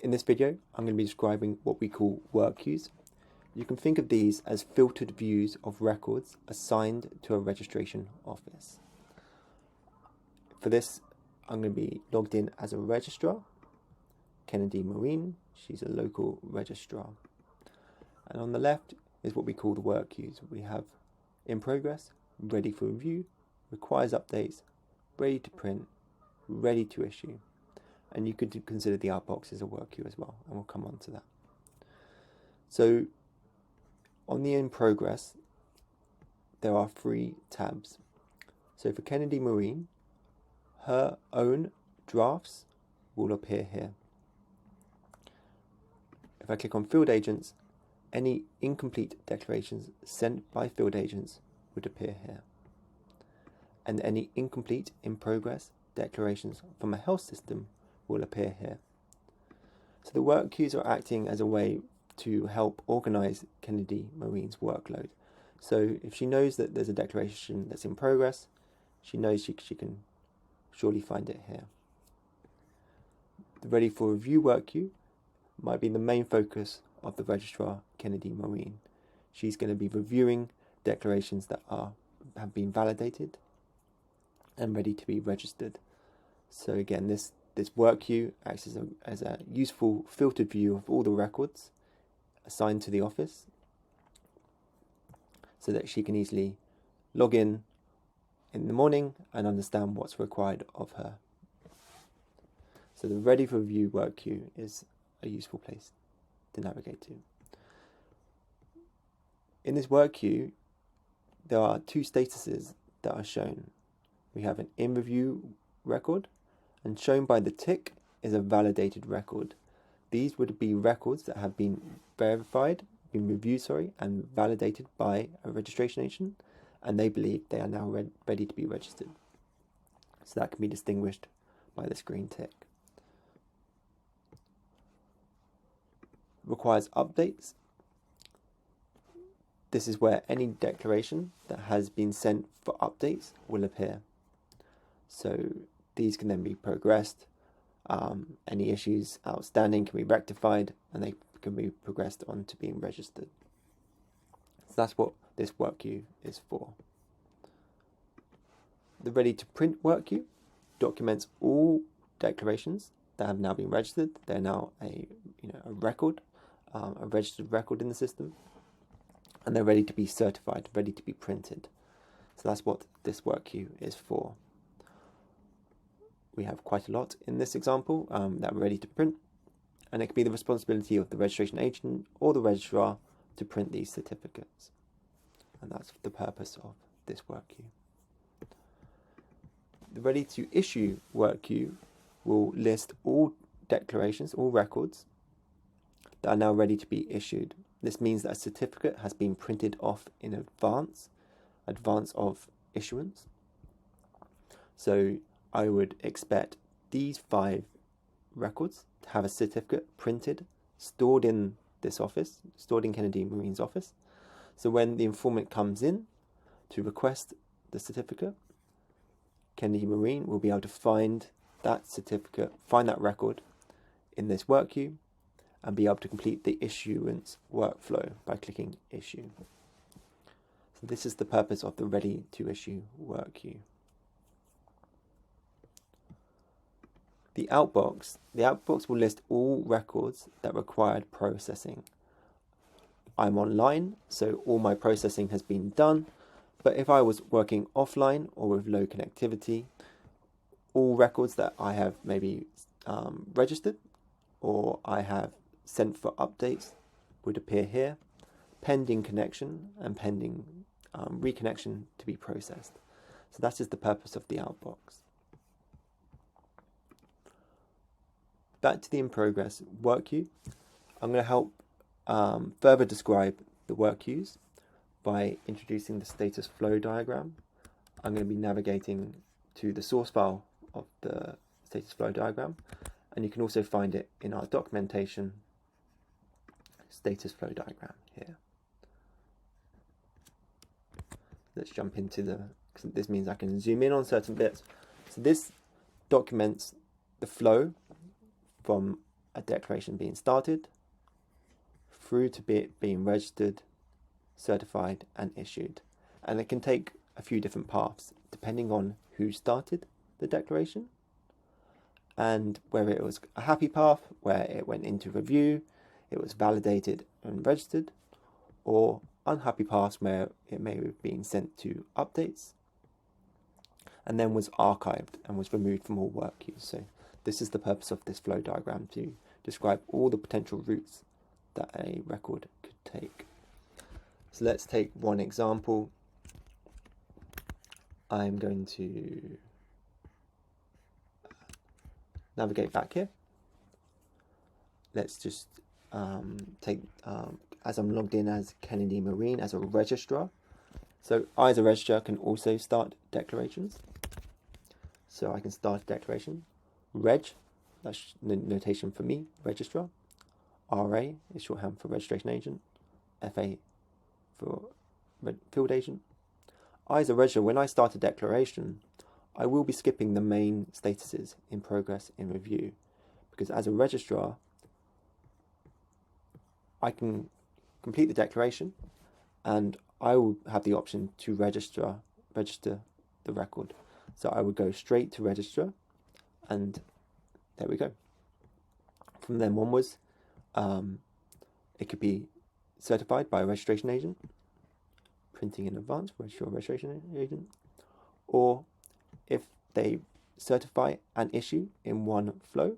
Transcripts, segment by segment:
In this video, I'm going to be describing what we call work queues. You can think of these as filtered views of records assigned to a registration office. For this, I'm going to be logged in as a registrar, Kennedy Marine. She's a local registrar. And on the left is what we call the work queues. We have in progress, ready for review, requires updates, ready to print, ready to issue. And you could consider the outbox as a work queue as well, and we'll come on to that. So on the in progress, there are 3 tabs. So for Kennedy Marine, her own drafts will appear here. If I click on field agents, any incomplete declarations sent by field agents would appear here. And any incomplete in progress declarations from a health system will appear here. So the work queues are acting as a way to help organize Kennedy Marine's workload. So if she knows that there's a declaration that's in progress, she knows she can surely find it here. The ready for review work queue might be the main focus of the registrar Kennedy Marine. She's going to be reviewing declarations that have been validated and ready to be registered. So again, this work queue acts as a useful filtered view of all the records assigned to the office so that she can easily log in the morning and understand what's required of her. So the ready for review work queue is a useful place to navigate to. In this work queue, there are 2 statuses that are shown. We have an in review record, and shown by the tick is a validated record. These would be records that have been reviewed, and validated by a registration agent, and they believe they are now ready to be registered. So that can be distinguished by this green tick. Requires updates. This is where any declaration that has been sent for updates will appear. So these can then be progressed. Any issues outstanding can be rectified, and they can be progressed on to being registered. So that's what this work queue is for. The ready to print work queue documents all declarations that have now been registered. They're now a record, a registered record in the system, and they're ready to be certified, ready to be printed. So that's what this work queue is for. We have quite a lot in this example that we're ready to print, and it can be the responsibility of the registration agent or the registrar to print these certificates. And that's the purpose of this work queue. The ready to issue work queue will list all declarations, all records that are now ready to be issued. This means that a certificate has been printed off in advance of issuance. So I would expect these 5 records to have a certificate printed, stored in this office, stored in Kennedy Marine's office. So when the informant comes in to request the certificate, Kennedy Marine will be able to find that certificate, find that record in this work queue, and be able to complete the issuance workflow by clicking issue. So this is the purpose of the ready to issue work queue. The outbox will list all records that required processing. I'm online, so all my processing has been done, but if I was working offline or with low connectivity, all records that I have maybe registered or I have sent for updates would appear here, pending connection and pending reconnection to be processed. So that is the purpose of the outbox. Back to the in progress work queue. I'm going to help further describe the work queues by introducing the status flow diagram. I'm going to be navigating to the source file of the status flow diagram, and you can also find it in our documentation status flow diagram here. Let's jump into this means I can zoom in on certain bits. So this documents the flow from a declaration being started through to it being registered, certified and issued. And it can take a few different paths depending on who started the declaration and whether it was a happy path where it went into review, it was validated and registered, or unhappy paths where it may have been sent to updates and then was archived and was removed from all Workqueues. So this is the purpose of this flow diagram, to describe all the potential routes that a record could take. So let's take one example. I'm going to navigate back here. Let's just take, as I'm logged in as Kennedy Marine as a registrar. So I as a registrar can also start declarations. So I can start a declaration. Reg, that's notation for me, registrar. RA is shorthand for registration agent. FA for field agent. I as a registrar, when I start a declaration, I will be skipping the main statuses in progress, in review, because as a registrar, I can complete the declaration and I will have the option to register the record. So I would go straight to register and there we go. From then onwards, it could be certified by a registration agent, printing in advance, registration agent, or if they certify and issue in one flow,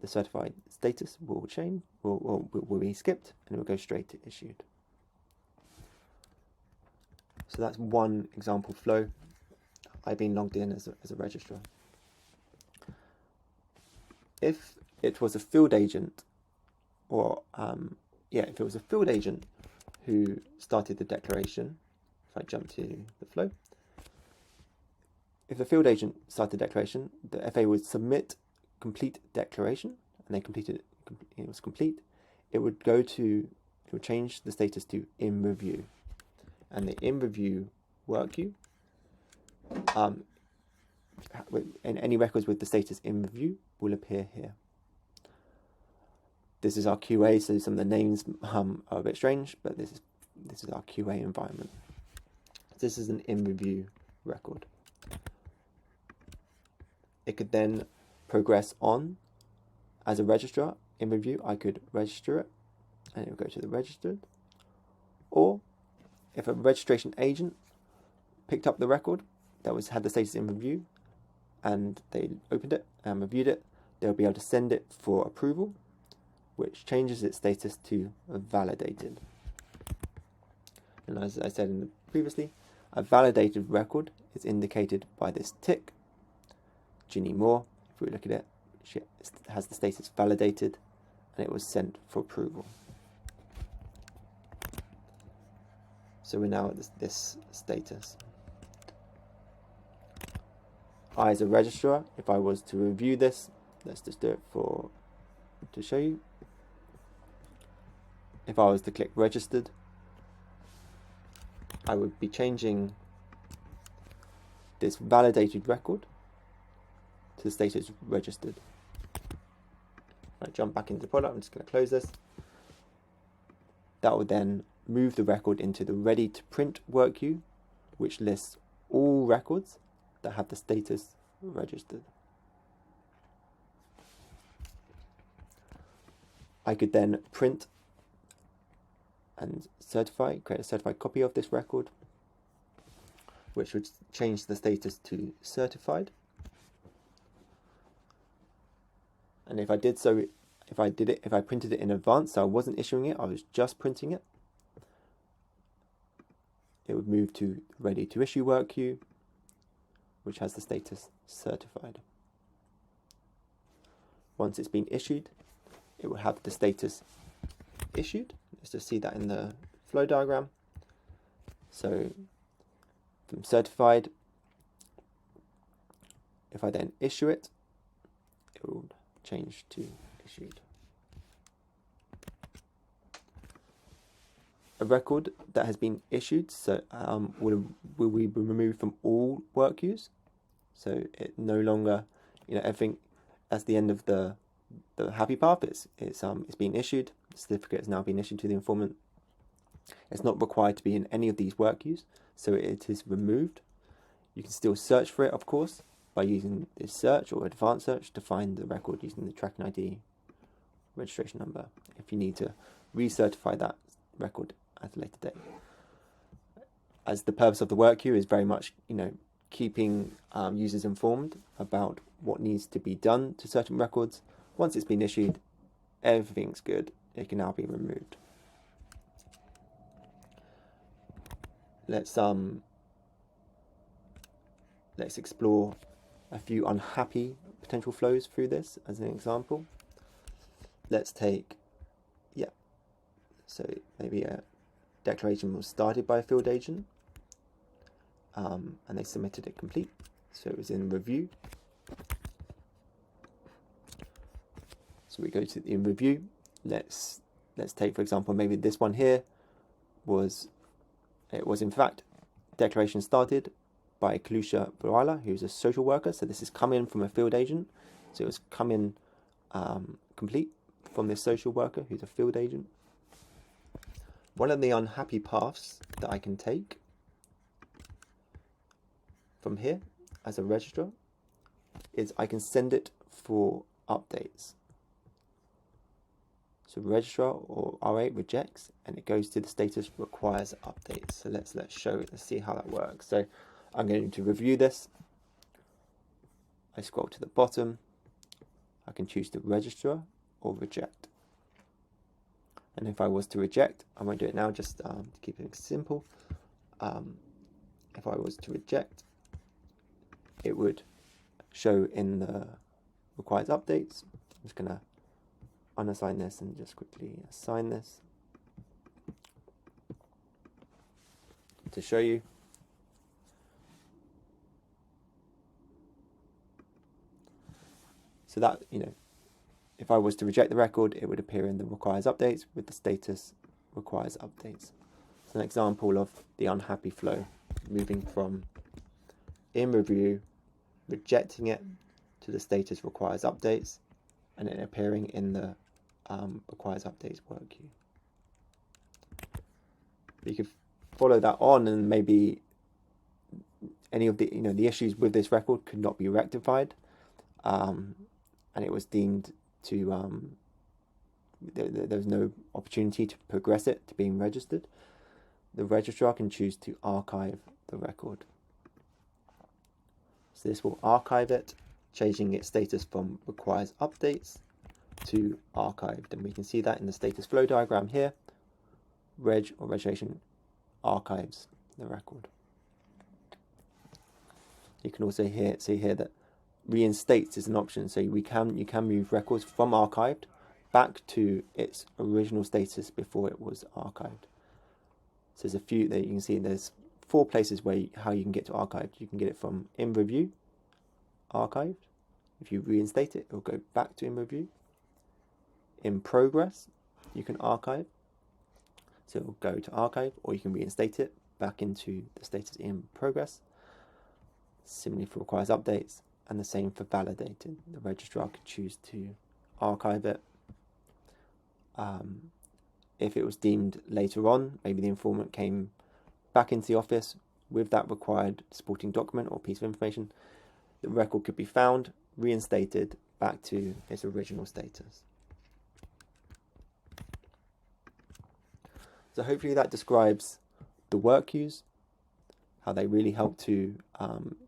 the certified status will change, will be skipped, and it will go straight to issued. So that's one example flow. I've been logged in as a registrar. If it was a field agent, or if it was a field agent who started the declaration, if I jump to the flow, if the field agent started the declaration, the FA would submit complete declaration, and they completed it was complete. It would change the status to in review, and the in review Workqueue, and any records with the status in review will appear here. This is our QA, so some of the names are a bit strange, but this is our QA environment. This is an in review record. It could then progress on as a registrar. In review, I could register it, and it will go to the registered. Or if a registration agent picked up the record that had the status in review, and they opened it and reviewed it, they'll be able to send it for approval, which changes its status to validated. And as I said previously, a validated record is indicated by this tick. Ginny Moore, if we look at it, she has the status validated and it was sent for approval. So we're now at this status. I as a registrar, if I was to review this, let's just do it to show you. If I was to click registered, I would be changing this validated record to the status registered. I jump back into the product, I'm just going to close this. That will then move the record into the ready to print Workqueue, which lists all records that have the status registered. I could then print and create a certified copy of this record, which would change the status to certified. And if I printed it in advance, so I wasn't issuing it, I was just printing it, it would move to ready to issue Workqueue, which has the status certified. Once it's been issued, it will have the status issued. Let's just see that in the flow diagram. So from certified, if I then issue it, it will change to issued. A record that has been issued, so will be removed from all Workqueues. So it no longer, everything, that's the end of the the happy path. It's been issued. The certificate has now been issued to the informant. It's not required to be in any of these work queues, so it is removed. You can still search for it, of course, by using this search or advanced search to find the record using the tracking ID registration number if you need to recertify that record at a later date. As the purpose of the work queue is very much, keeping users informed about what needs to be done to certain records. Once it's been issued, everything's good. It can now be removed. Let's explore a few unhappy potential flows through this as an example. Let's take, so maybe a declaration was started by a field agent, and they submitted it complete, so it was in review. So we go to in review. Let's take, for example, maybe this one here was in fact declaration started by Kalusha Barala, who's a social worker. So this has come in from a field agent. So it was come in complete from this social worker who's a field agent. One of the unhappy paths that I can take from here as a registrar is I can send it for updates. So registrar or R8 rejects, and it goes to the status requires updates. So let's see how that works. So I'm going to review this. I scroll to the bottom. I can choose to register or reject. And if I was to reject, I won't do it now, just to keep it simple. If I was to reject, it would show in the requires updates. I'm just going to unassign this and just quickly assign this to show you. So that, if I was to reject the record, it would appear in the requires updates with the status requires updates. It's an example of the unhappy flow, moving from in review, rejecting it, to the status requires updates, and it appearing in the requires updates work queue. You could follow that on, and maybe any of the the issues with this record could not be rectified, and it was deemed to there was no opportunity to progress it to being registered. The registrar can choose to archive the record. So this will archive it, changing its status from requires updates to archived, and we can see that in the status flow diagram here. Reg or registration archives the record. You can also see here that reinstates is an option, so you can move records from archived back to its original status before it was archived. So there's a few that you can see. There's 4 places how you can get to archived. You can get it from in review, archived. If you reinstate it, it will go back to in review. In progress, you can archive, so it will go to archive, or you can reinstate it back into the status in progress. Similarly for requires updates, and the same for validated. The registrar could choose to archive it. If it was deemed later on, maybe the informant came back into the office with that required supporting document or piece of information, the record could be found, reinstated back to its original status. So hopefully that describes the work queues, how they really help to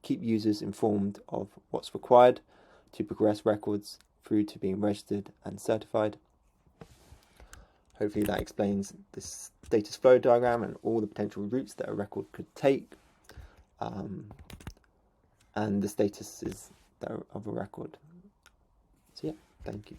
keep users informed of what's required to progress records through to being registered and certified. Hopefully that explains the status flow diagram and all the potential routes that a record could take, and the statuses of a record. So yeah, thank you.